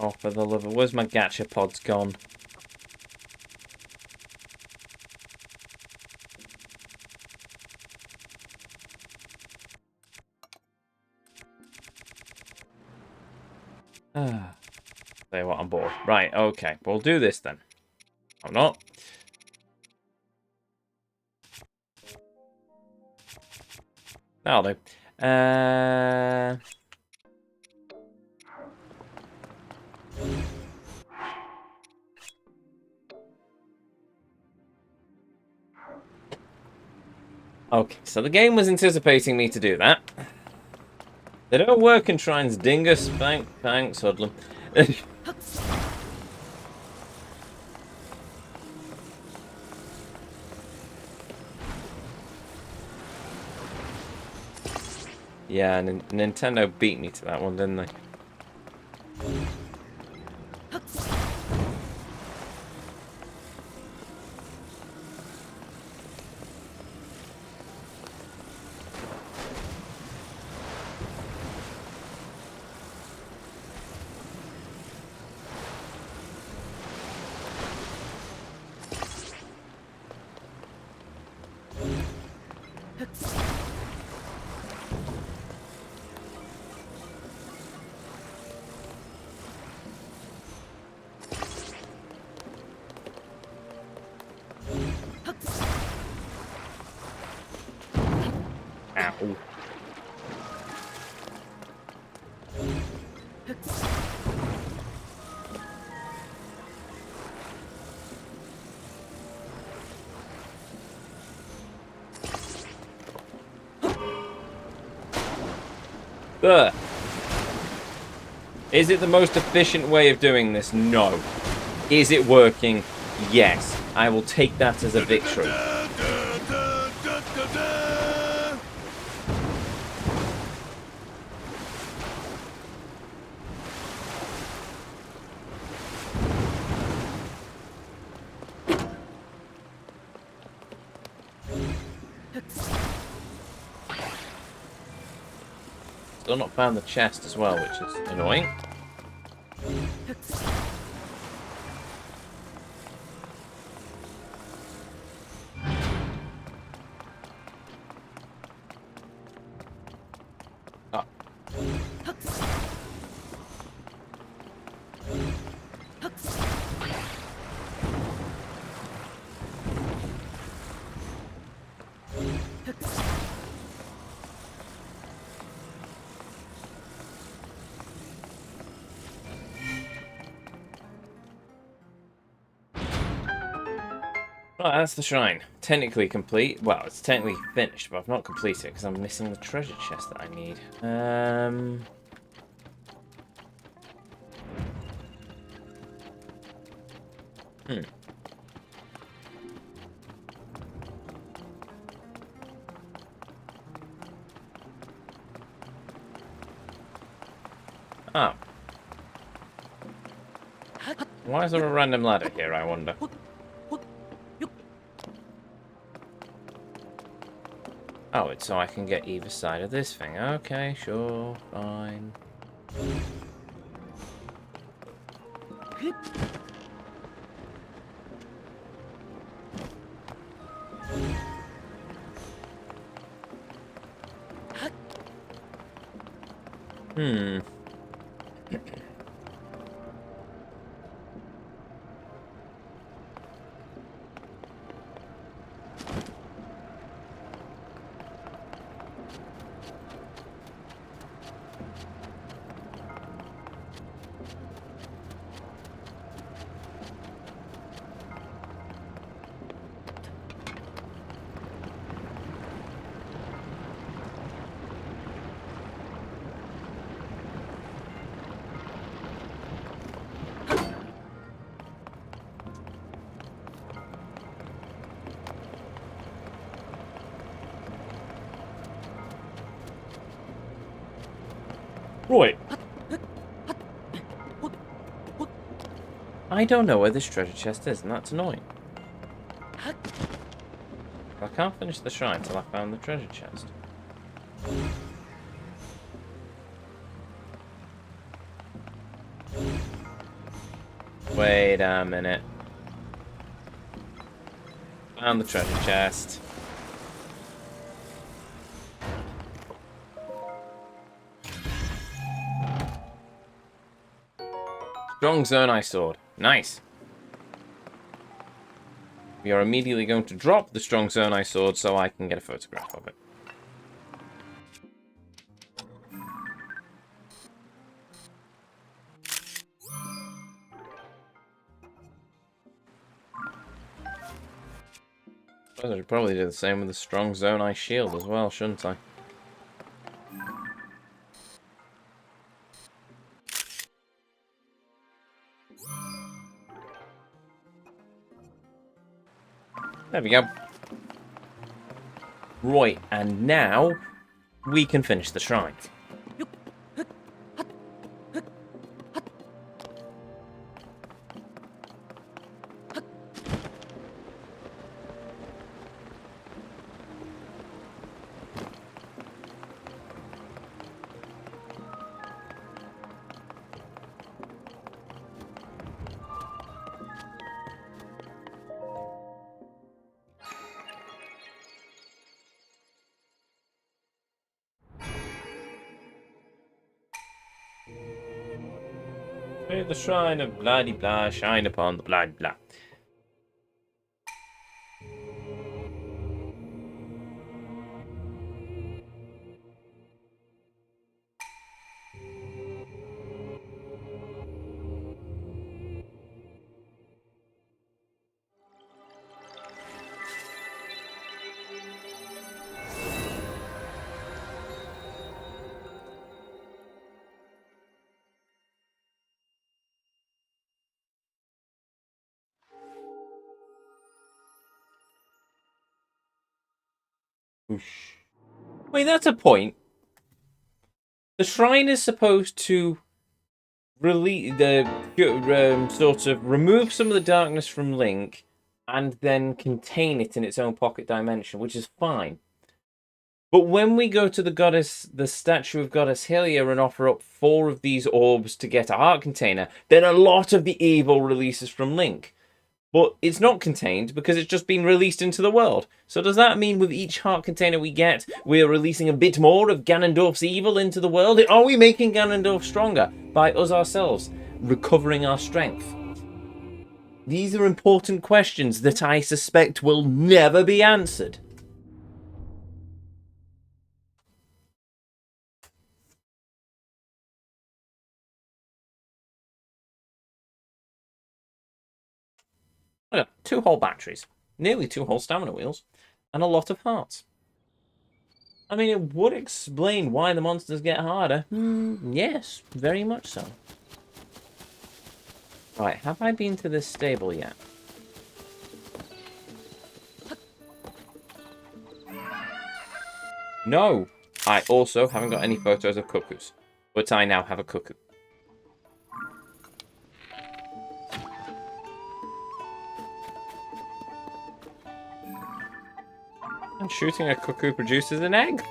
Oh, for the love of... Where's my gacha pods gone? Ah. Say what, I'm bored. Right, okay. We'll do this then. I'm not. That'll do. Okay, so the game was anticipating me to do that. They don't work in shrines, dingus. Thanks, Hoodlum. Yeah, Nintendo beat me to that one, didn't they? Ow. Ugh. Is it the most efficient way of doing this? No. Is it working? Yes. I will take that as a victory. Still not found the chest as well, which is annoying. Ah. Right, that's the shrine. Technically complete. Well, it's technically finished, but I've not completed it because I'm missing the treasure chest that I need. Oh. Why is there a random ladder here, I wonder? Oh, it's so I can get either side of this thing. Okay, sure, fine. Hmm. Right. I don't know where this treasure chest is, and that's annoying. I can't finish the shrine till I found the treasure chest. Wait a minute. Found the treasure chest. Strong Zonai sword. Nice. We are immediately going to drop the Strong Zonai sword so I can get a photograph of it. I should probably do the same with the Strong Zonai shield as well, shouldn't I? There we go. Right, and now we can finish the shrine. May the shrine of blah-de-blah shine upon the blah-de-blah. Whoosh. Wait, that's a point. The shrine is supposed to release sort of remove some of the darkness from Link, and then contain it in its own pocket dimension, which is fine. But when we go to the statue of Goddess Hylia, and offer up 4 of these orbs to get a heart container, then a lot of the evil releases from Link. But it's not contained because it's just been released into the world. So does that mean with each heart container we get, we're releasing a bit more of Ganondorf's evil into the world? Are we making Ganondorf stronger by us ourselves recovering our strength? These are important questions that I suspect will never be answered. I got 2 whole batteries, nearly 2 whole stamina wheels, and a lot of hearts. I mean, it would explain why the monsters get harder. Yes, very much so. Right, have I been to this stable yet? No! I also haven't got any photos of cuckoos, but I now have a cuckoo. And shooting a cuckoo produces an egg.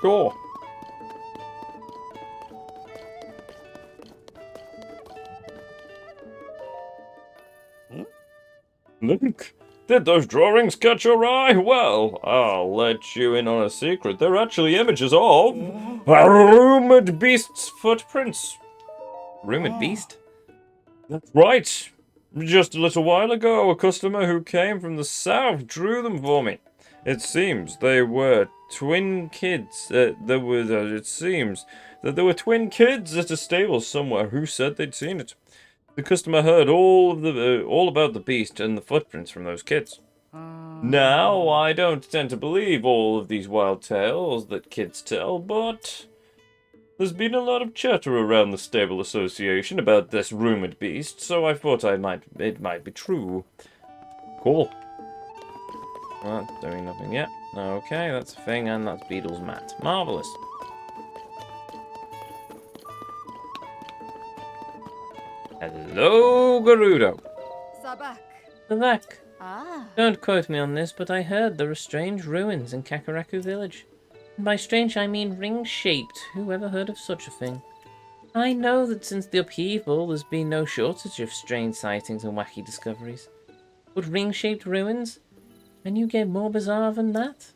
Sure. Link, did those drawings catch your eye? Well, I'll let you in on a secret. They're actually images of a rumored beast's footprints. Rumored beast? That's right. Just a little while ago, a customer who came from the south drew them for me. It seems they were twin kids. It seems that there were twin kids at a stable somewhere who said they'd seen it. The customer heard all about the beast and the footprints from those kids. Now, I don't tend to believe all of these wild tales that kids tell, but there's been a lot of chatter around the stable association about this rumored beast, so I thought it might be true. Cool. Well, that's doing nothing yet. Okay, that's a thing, and that's Beetle's mat. Marvellous. Hello, Gerudo. Sabak. Sabak. Ah. Don't quote me on this, but I heard there are strange ruins in Kakaraku village. And by strange, I mean ring-shaped. Who ever heard of such a thing? I know that since the upheaval, there's been no shortage of strange sightings and wacky discoveries. But ring-shaped ruins? Can you get more bizarre than that?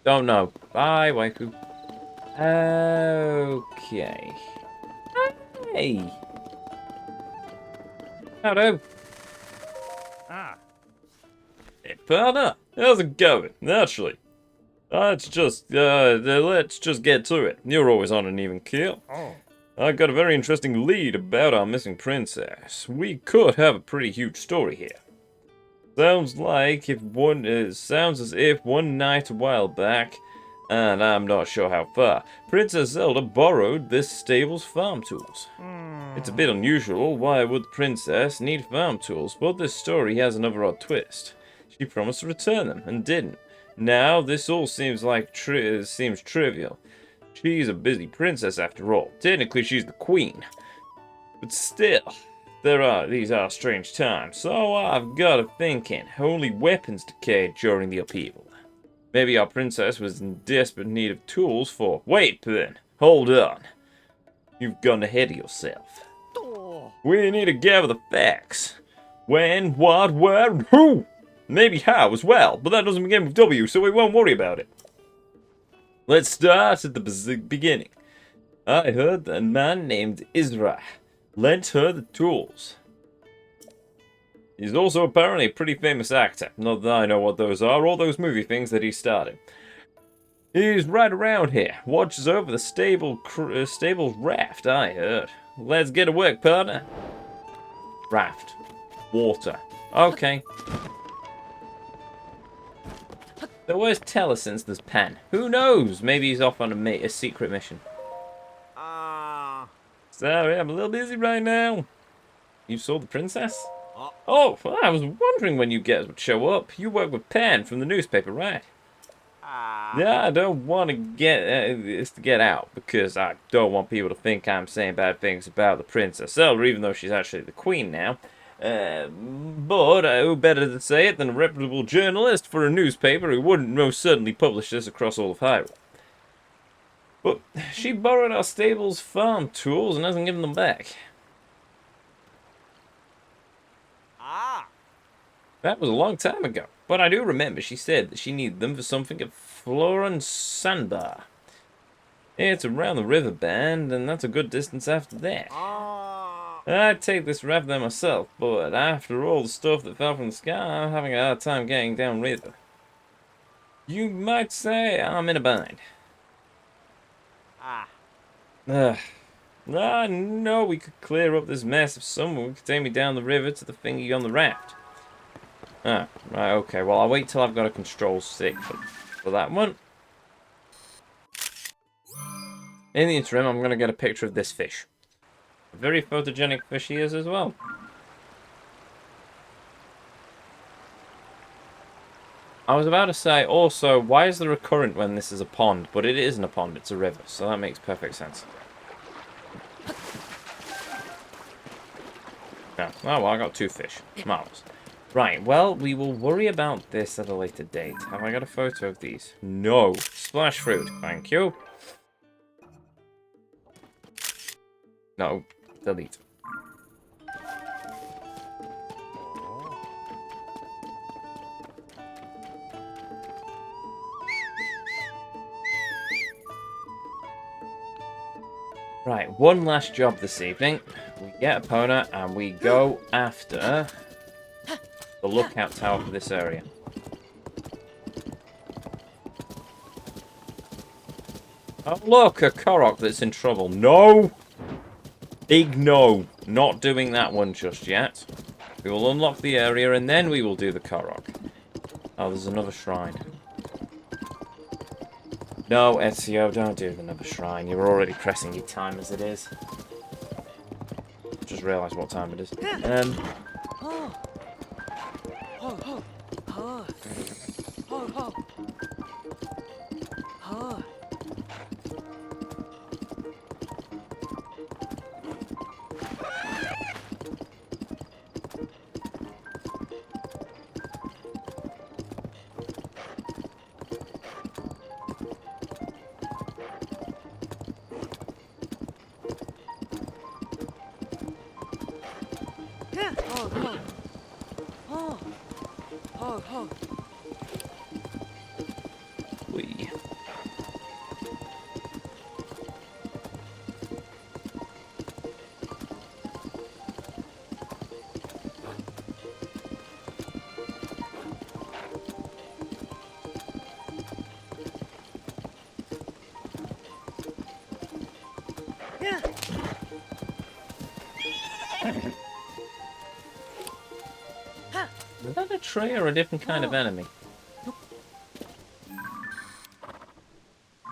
Don't know. Bye, waifu. Okay. Hey! Hello. Hey, partner, how's it going? Naturally. Let's just get to it. You're always on an even keel. I got a very interesting lead about our missing princess. We could have a pretty huge story here. Sounds as if one night a while back, and I'm not sure how far, Princess Zelda borrowed this stable's farm tools. It's a bit unusual. Why would the princess need farm tools? But this story has another odd twist. She promised to return them and didn't. Now this all seems trivial. She's a busy princess after all. Technically, she's the queen. But still, these are strange times. So I've got a thinking. Only weapons decayed during the upheaval. Maybe our princess was in desperate need of tools for... Wait, then. Hold on. You've gone ahead of yourself. We need to gather the facts. When, what, where, who? Maybe how as well, but that doesn't begin with W, so we won't worry about it. Let's start at the beginning. I heard that a man named Isra lent her the tools. He's also apparently a pretty famous actor. Not that I know what those are, or those movie things that he started. He's right around here. Watches over the stable's raft, I heard. Let's get to work, partner. Raft. Water. Okay. So where's Teller since there's Pen? Who knows? Maybe he's off on a secret mission. Sorry, I'm a little busy right now. You saw the princess? Oh, well, I was wondering when you guys would show up. You work with Pen from the newspaper, right? Yeah, I don't want to get out because I don't want people to think I'm saying bad things about the Princess Zelda, even though she's actually the queen now. But who better to say it than a reputable journalist for a newspaper who wouldn't most certainly publish this across all of Hyrule. But she borrowed our stable's farm tools and hasn't given them back. That was a long time ago, but I do remember she said that she needed them for something at Florence Sandbar. It's around the river bend, and that's a good distance after that. I'd take this raft there myself, but after all the stuff that fell from the sky, I'm having a hard time getting down river. You might say I'm in a bind. I know we could clear up this mess if someone could take me down the river to the thingy on the raft. Right, okay, well I'll wait till I've got a control stick for that one. In the interim, I'm going to get a picture of this fish. A very photogenic fish he is as well. I was about to say, also, why is there a current when this is a pond? But it isn't a pond, it's a river, so that makes perfect sense. Yeah. Oh, well, I got 2 fish. Marvelous. Right, well, we will worry about this at a later date. Have I got a photo of these? No. Splash fruit, thank you. No, delete. Right, one last job this evening. We get Epona and we go after the lookout tower for this area. Oh look, a Korok that's in trouble. No! Big no. Not doing that one just yet. We will unlock the area and then we will do the Korok. Oh, there's another shrine. No, Ezio, don't do another shrine. You're already pressing your time as it is. Just realised what time it is. Whee. Is that a tree or a different kind of enemy? I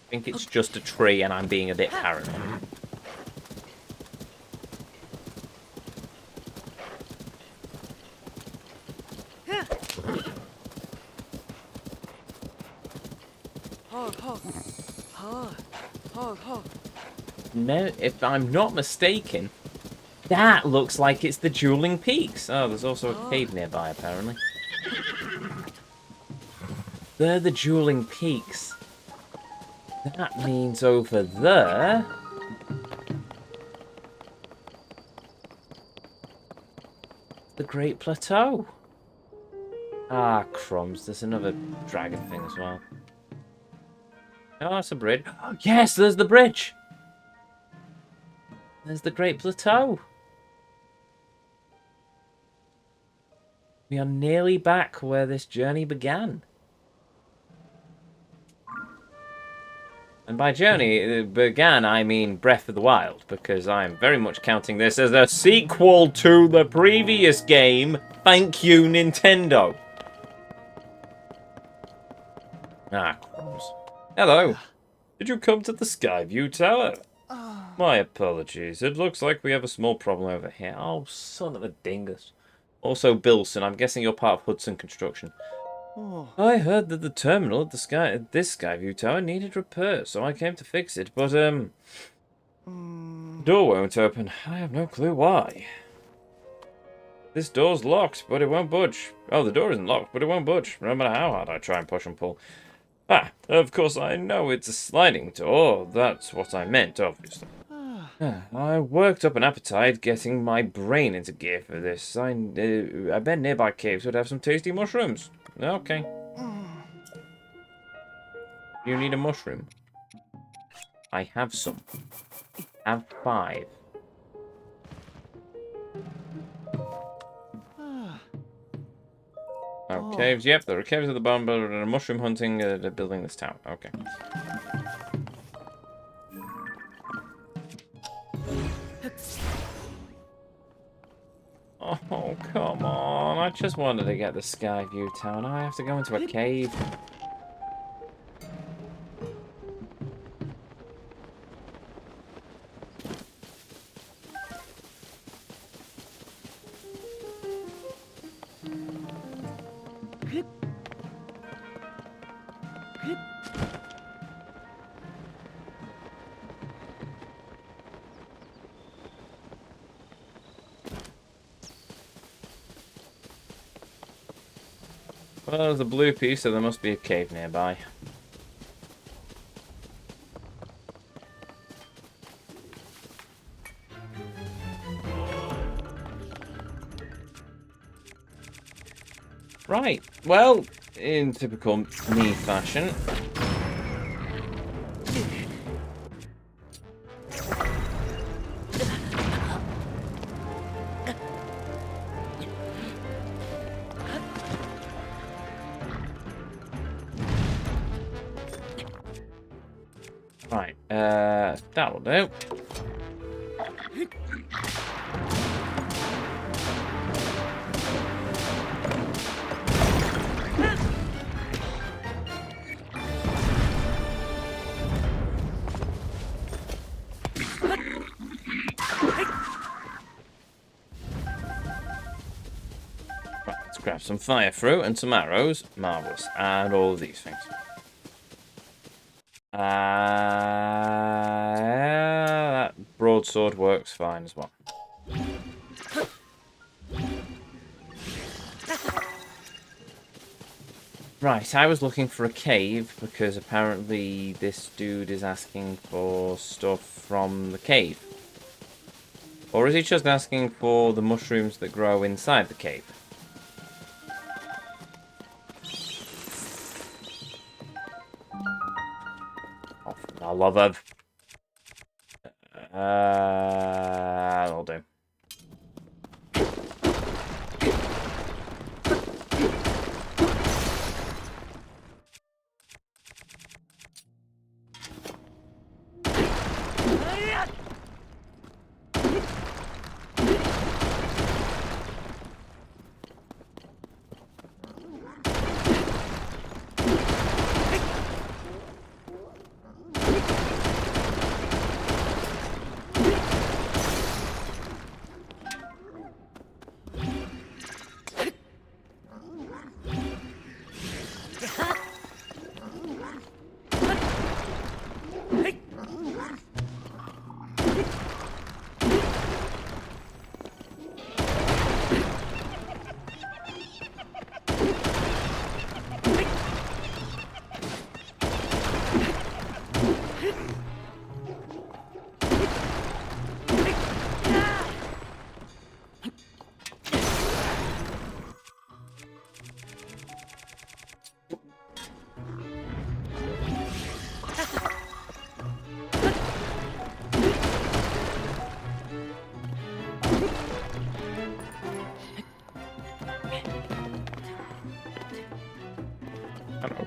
think it's just a tree and I'm being a bit paranoid. No, if I'm not mistaken, that looks like it's the Dueling Peaks. Oh, there's also a cave nearby, apparently. They're the Dueling Peaks. That means over there... the Great Plateau. Ah, crumbs. There's another dragon thing as well. Oh, that's a bridge. Oh, yes, there's the bridge. There's the Great Plateau. We are nearly back where this journey began. And by journey began, I mean Breath of the Wild, because I'm very much counting this as a sequel to the previous game. Thank you, Nintendo. Ah, crumbs. Hello. Did you come to the Skyview Tower? My apologies. It looks like we have a small problem over here. Oh, son of a dingus. Also, Bilson, I'm guessing you're part of Hudson Construction. I heard that the terminal at this Skyview Tower needed repair, so I came to fix it, but, the door won't open. I have no clue why. This door's locked, but it won't budge. Oh, the door isn't locked, but it won't budge, no matter how hard I try and push and pull. Ah, of course I know it's a sliding door. That's what I meant, obviously. I worked up an appetite getting my brain into gear for this. I bet nearby caves would have some tasty mushrooms. Okay. You need a mushroom. I have some. Have 5. Oh, caves. Yep, there are caves at the bottom, but mushroom hunting, they're building this tower. Okay. Oh, come on. I just wanted to get the Skyview Tower. Now I have to go into a cave. Well, there's a blue piece, so there must be a cave nearby. Right, well, in typical me fashion... Right, that'll do. Right, let's grab some fire fruit and some arrows. Marvellous. And all of these things. That broadsword works fine as well. Right, I was looking for a cave because apparently this dude is asking for stuff from the cave. Or is he just asking for the mushrooms that grow inside the cave? I love it. That'll do.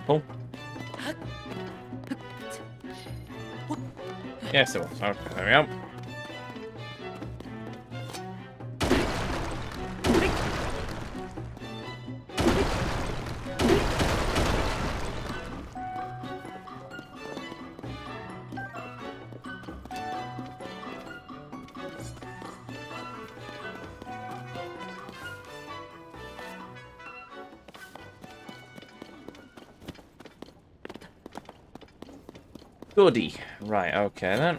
Hello. Yes, it was. Okay, there we go. Goody. Right, okay then.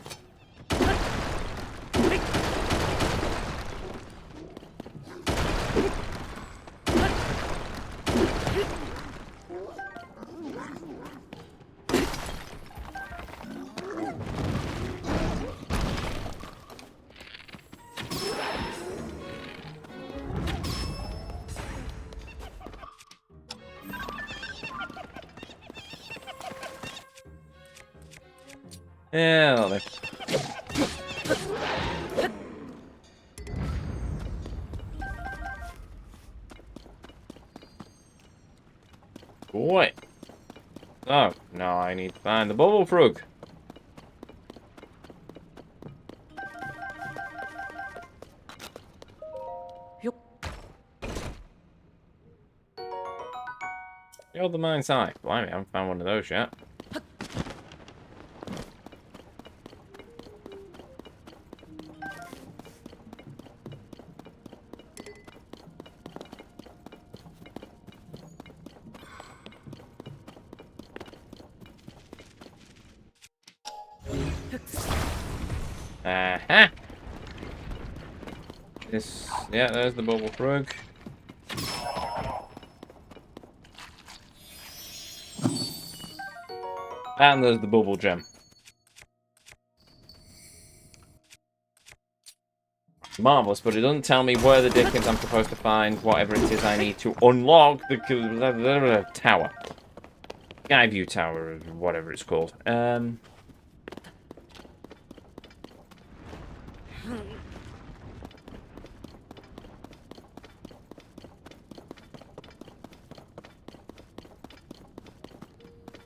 Yeah, lovely. Boy. Oh, no, I need to find the bubble frog. The other mind's eye. Blimey, I haven't found one of those yet. Aha! This, yeah, there's the bubble frog. And there's the bubble gem. Marvellous, but it doesn't tell me where the dickens I'm supposed to find whatever it is I need to unlock the tower. Skyview Tower, or whatever it's called.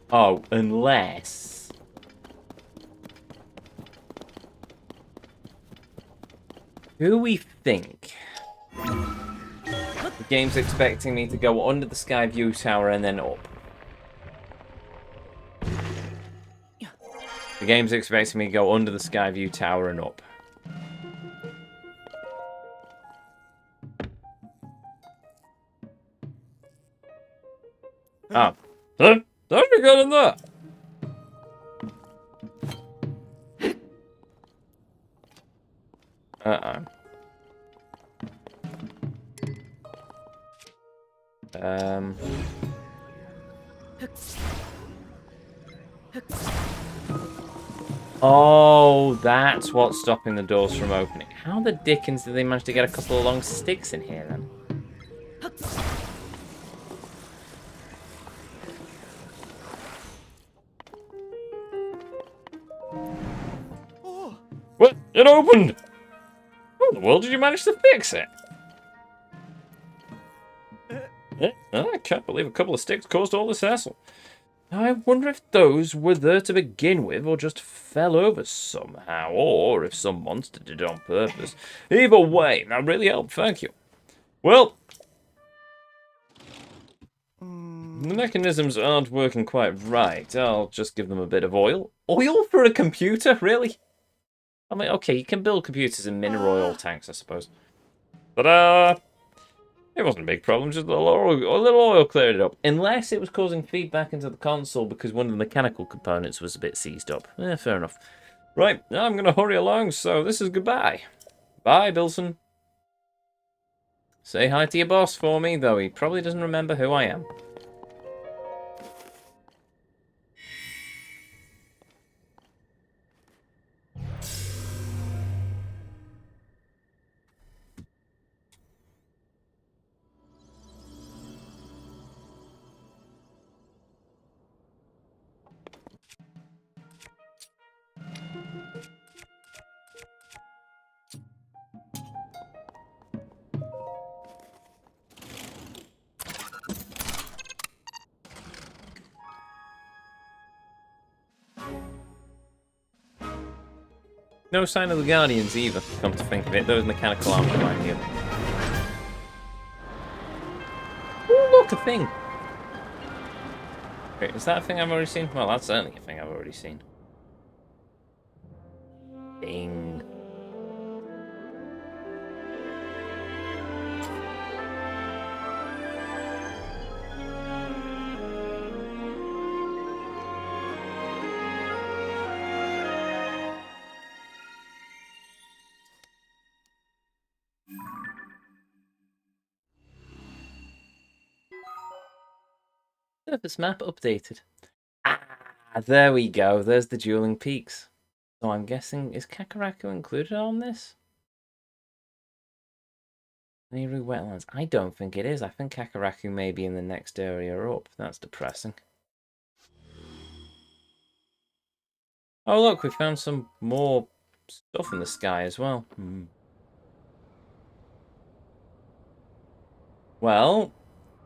Oh, unless... Who do we think? The game's expecting me to go under the Skyview Tower and then up. The game's expecting me to go under the Skyview Tower and up. Oh. Huh? Don't you get in there? Uh-oh. Oh, that's what's stopping the doors from opening. How the dickens did they manage to get a couple of long sticks in here, then? Well, it opened! How in the world did you manage to fix it? I can't believe a couple of sticks caused all this hassle. I wonder if those were there to begin with, or just fell over somehow, or if some monster did it on purpose. Either way, that really helped, thank you. Well, the mechanisms aren't working quite right. I'll just give them a bit of oil. Oil for a computer? Really? I mean, okay, you can build computers in mineral oil tanks, I suppose. But, it wasn't a big problem, just a little oil cleared it up. Unless it was causing feedback into the console because one of the mechanical components was a bit seized up. Fair enough. Right, now I'm going to hurry along, so this is goodbye. Bye, Bilson. Say hi to your boss for me, though he probably doesn't remember who I am. No sign of the Guardians either, come to think of it. Those mechanical arms remind me of. Ooh, look, a thing! Wait, is that a thing I've already seen? Well, that's certainly a thing I've already seen. Ding. Surface map updated. Ah, there we go. There's the dueling peaks. So I'm guessing, is Kakaraku included on this? Hyrule Wetlands. I don't think it is. I think Kakaraku may be in the next area up. That's depressing. Oh look, we found some more stuff in the sky as well. Well,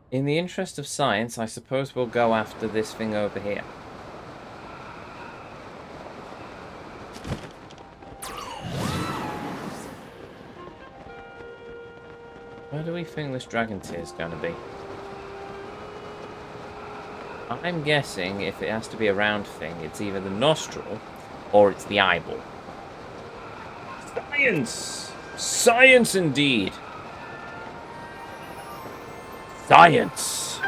in the interest of science, I suppose we'll go after this thing over here. Where do we think this dragon tear is going to be? I'm guessing if it has to be a round thing, it's either the nostril or it's the eyeball. Science! Science indeed! Science!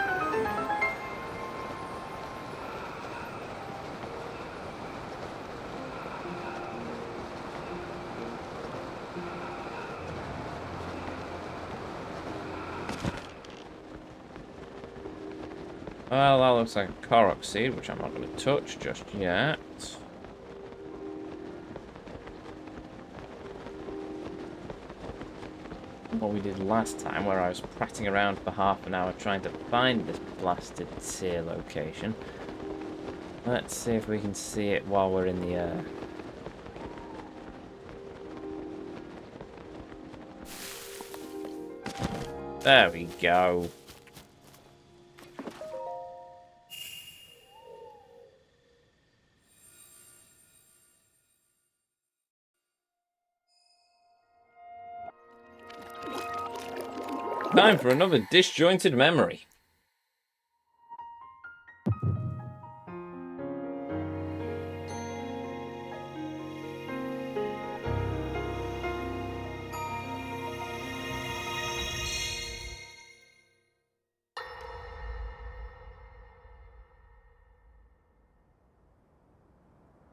Well, that looks like a Korok seed, which I'm not going to touch just yet. What we did last time, where I was prattling around for half an hour trying to find this blasted tier location. Let's see if we can see it while we're in the air. There we go. Time for another disjointed memory.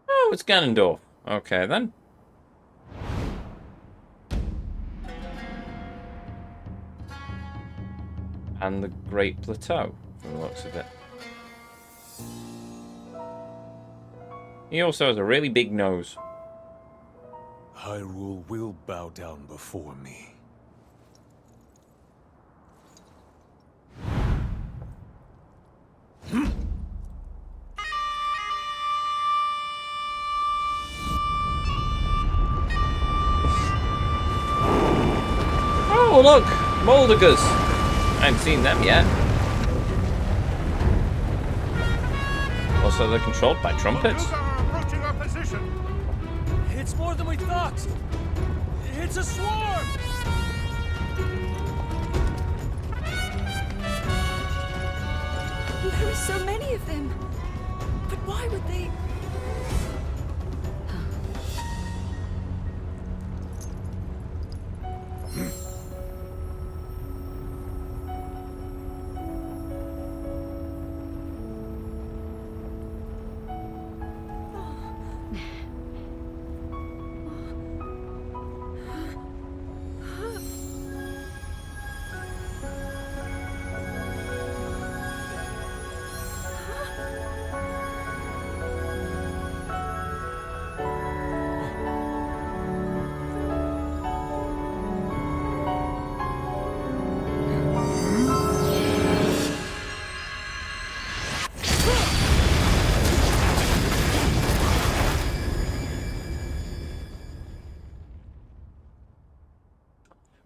Oh, it's Ganondorf. Okay, then. And the Great Plateau, from the looks of it. He also has a really big nose. Hyrule will bow down before me. Oh, look! Moldigas! I haven't seen them yet. Also, they're controlled by trumpets. Approaching our position. It's more than we thought. It's a swarm. There are so many of them. But why would they?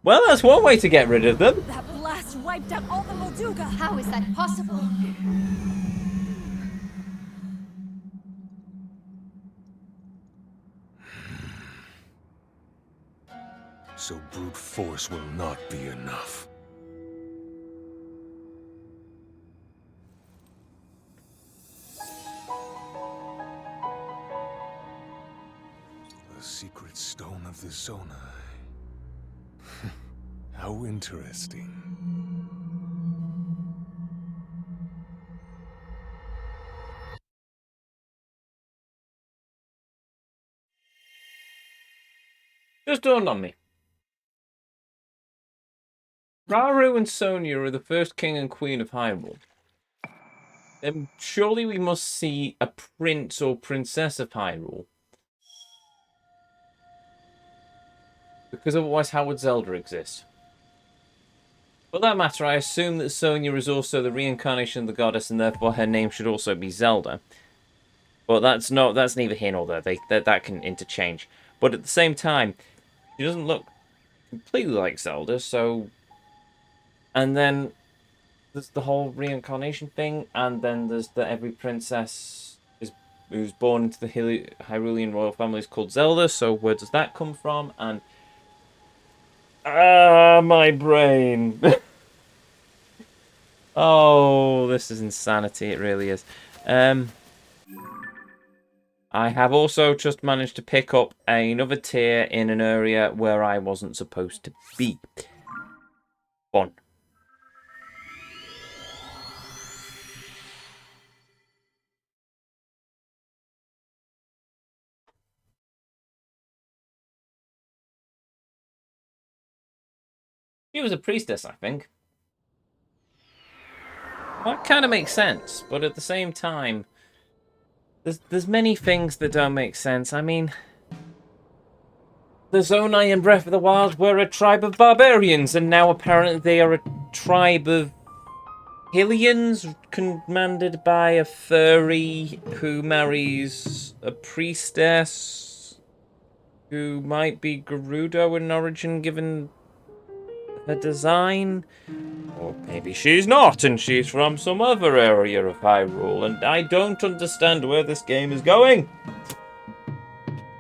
Well, that's one way to get rid of them. That blast wiped out all the Molduga. How is that possible? So brute force will not be enough. The secret stone of the Zonai. How interesting. Just dawned on me. Rauru and Sonia are the first king and queen of Hyrule. Then surely we must see a prince or princess of Hyrule. Because otherwise, how would Zelda exist? For that matter, I assume that Sonia is also the reincarnation of the goddess, and therefore her name should also be Zelda. But that's neither here nor there. That can interchange. But at the same time, she doesn't look completely like Zelda, so... And then there's the whole reincarnation thing, and then there's that every princess who's born into the Hyrulean royal family is called Zelda, so where does that come from? And... my brain. Oh, this is insanity. It really is. I have also just managed to pick up another tier in an area where I wasn't supposed to be. Fun. She was a priestess, I think. That kind of makes sense, but at the same time, there's many things that don't make sense. I mean, the Zonai in Breath of the Wild were a tribe of barbarians, and now apparently they are a tribe of Hylians commanded by a furry who marries a priestess who might be Gerudo in origin given her design. Or maybe she's not, and she's from some other area of Hyrule, and I don't understand where this game is going.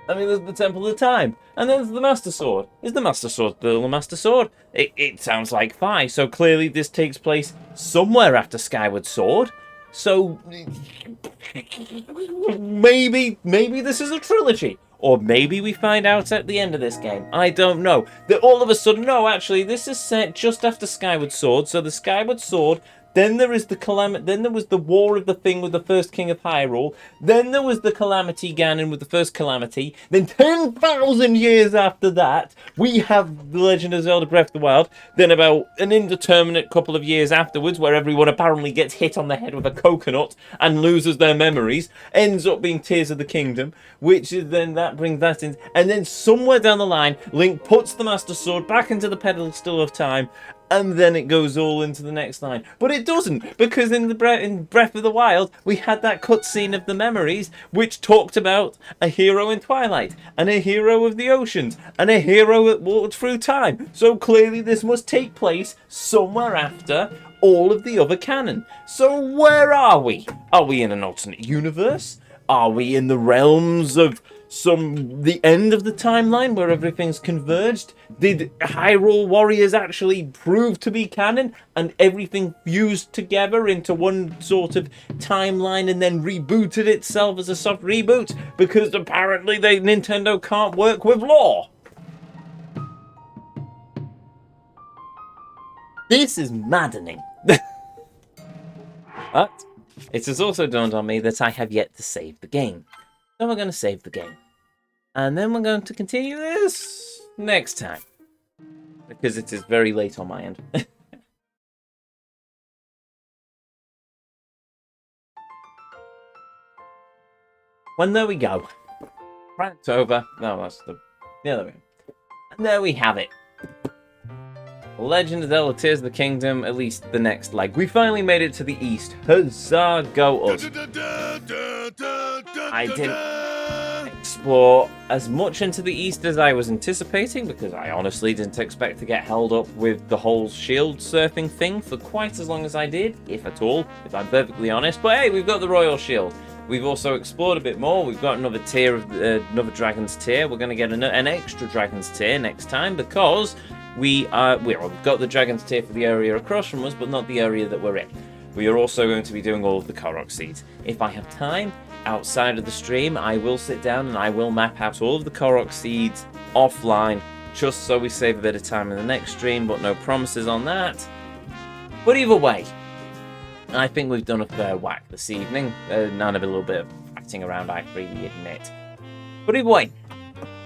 I mean, there's the Temple of Time, and then there's the Master Sword. Is the Master Sword still the Master Sword? It sounds like Fi, so clearly this takes place somewhere after Skyward Sword. So, maybe this is a trilogy. Or maybe we find out at the end of this game. I don't know. That all of a sudden, no, actually, this is set just after Skyward Sword. So the Skyward Sword, then there is the Calamity, then there was the War of the Thing with the first King of Hyrule. Then there was the Calamity Ganon with the first Calamity. Then 10,000 years after that, we have The Legend of Zelda Breath of the Wild. Then about an indeterminate couple of years afterwards, where everyone apparently gets hit on the head with a coconut and loses their memories, ends up being Tears of the Kingdom, which is then that brings that in. And then somewhere down the line, Link puts the Master Sword back into the pedestal of time, and then it goes all into the next line. But it doesn't, because in Breath of the Wild, we had that cutscene of the memories, which talked about a hero in Twilight, and a hero of the oceans, and a hero that walked through time. So clearly this must take place somewhere after all of the other canon. So where are we? Are we in an alternate universe? Are we in the realms of the end of the timeline where everything's converged? Did Hyrule Warriors actually prove to be canon and everything fused together into one sort of timeline and then rebooted itself as a soft reboot? Because apparently Nintendo can't work with law. This is maddening. But it has also dawned on me that I have yet to save the game. So we're going to save the game. And then we're going to continue this next time. Because it is very late on my end. Well, there we go. Rant's over. No, that's the other way. And there we have it. Legend of Zelda Tears of the Kingdom, at least the next leg. We finally made it to the east. Huzzah, go us. I didn't explore as much into the east as I was anticipating, because I honestly didn't expect to get held up with the whole shield surfing thing for quite as long as I did, if at all, if I'm perfectly honest. But hey, we've got the Royal Shield. We've also explored a bit more. We've got another tier of another Dragon's Tier. We're going to get an extra Dragon's Tier next time, because we've got the Dragon's Tier for the area across from us, but not the area that we're in. We are also going to be doing all of the Korok seeds. If I have time outside of the stream, I will sit down and I will map out all of the Korok seeds offline, just so we save a bit of time in the next stream, but no promises on that. But either way, I think we've done a fair whack this evening. None of a little bit of acting around, I freely admit. But either way,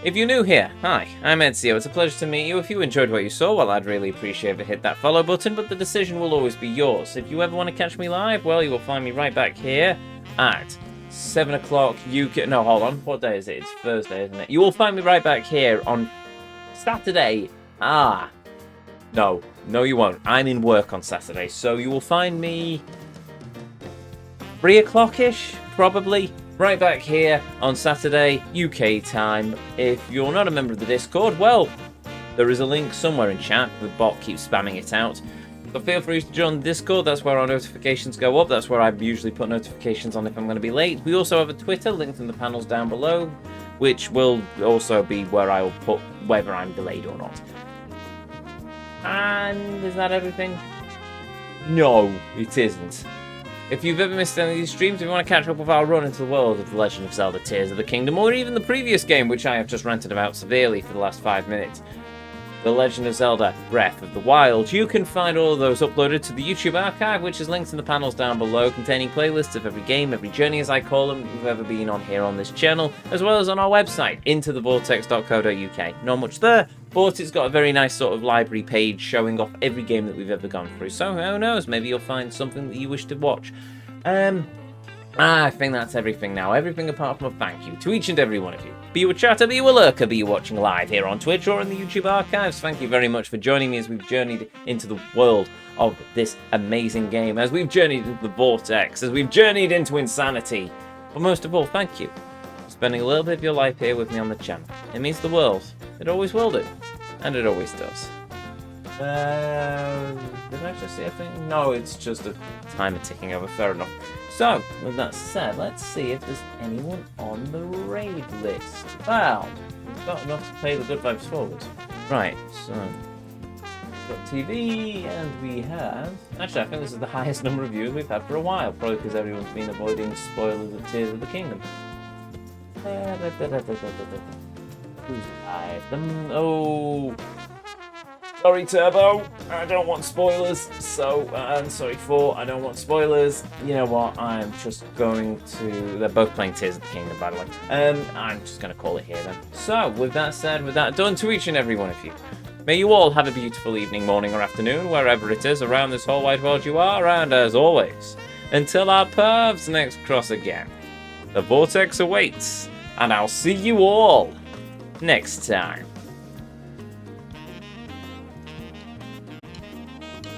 if you're new here, hi, I'm Ezio. It's a pleasure to meet you. If you enjoyed what you saw, well, I'd really appreciate if you hit that follow button, but the decision will always be yours. If you ever want to catch me live, well, you will find me right back here at 7 o'clock UK. No, hold on. What day is it? It's Thursday, isn't it? You will find me right back here on Saturday. No, you won't. I'm in work on Saturday, so you will find me 3 o'clock-ish, probably, right back here on Saturday, UK time. If you're not a member of the Discord, well, there is a link somewhere in chat. The bot keeps spamming it out. So feel free to join the Discord. That's where our notifications go up. That's where I usually put notifications on if I'm going to be late. We also have a Twitter linked in the panels down below, which will also be where I will put whether I'm delayed or not. And is that everything? No, it isn't. If you've ever missed any of these streams, if you want to catch up with our run into the world of The Legend of Zelda Tears of the Kingdom, or even the previous game, which I have just ranted about severely for the last 5 minutes, The Legend of Zelda Breath of the Wild, you can find all of those uploaded to the YouTube archive, which is linked in the panels down below, containing playlists of every game, every journey as I call them, you've ever been on here on this channel, as well as on our website, intothevortex.co.uk. Not much there, but it's got a very nice sort of library page showing off every game that we've ever gone through. So who knows, maybe you'll find something that you wish to watch. I think that's everything now. Everything apart from a thank you to each and every one of you. Be you a chatter, be you a lurker, be you watching live here on Twitch or in the YouTube archives. Thank you very much for joining me as we've journeyed into the world of this amazing game, as we've journeyed into the Vortex, as we've journeyed into insanity. But most of all, thank you for spending a little bit of your life here with me on the channel. It means the world. It always will do. And it always does. Did I just see a thing? No, it's just a timer ticking over. Fair enough. So, with that said, let's see if there's anyone on the raid list. Well, we've got enough to pay the good vibes forward. Right, so we've got TV, and we have... Actually, I think this is the highest number of views we've had for a while, probably because everyone's been avoiding spoilers of Tears of the Kingdom. Who's live? Oh... Sorry, Turbo, I don't want spoilers, so, I'm sorry, 4, I don't want spoilers. You know what, I'm just going to, they're both playing Tears of the Kingdom, by the way. I'm just going to call it here then. So, with that said, with that done, to each and every one of you, may you all have a beautiful evening, morning, or afternoon, wherever it is around this whole wide world you are, and as always, until our paths next cross again, the Vortex awaits, and I'll see you all next time.